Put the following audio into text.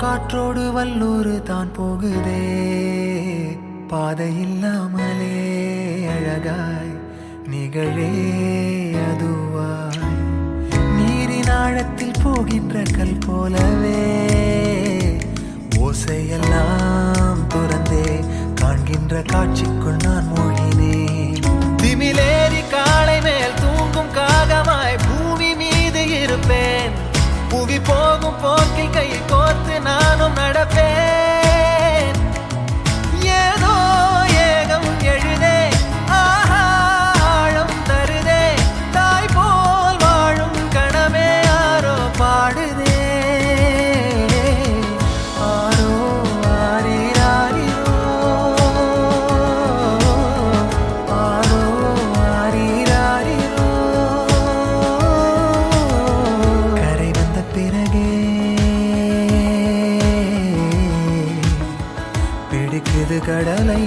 காற்றோடு வல்லூர் தான் போகுதே, பாதை இல்லாமலே அழகாய் நிகழே அதுவாய். நீரின் ஆழத்தில் போகின்ற கல் போலவே ஓசையெல்லாம் துறந்தே காண்கின்ற காட்சிக்குள் நான் மூழ்கினேன். திமிலேறி காலை மேல் தூங்கும் காகமாய் பூமி மீது இருப்பேன். புவி போகும் போக்கில் கை கோர்த்து நானும் நடப்பேன். ஏதோ ஏகம் எழுதே, ஆழம் தருதே, தாய் போல் வாழும் கணமே யாரோ பாடுதே. ஆரோ ஆரீராரோ, ஆரோ ஆரீராரோ. கரை வந்த பிறகே பிடிக்குது கடலை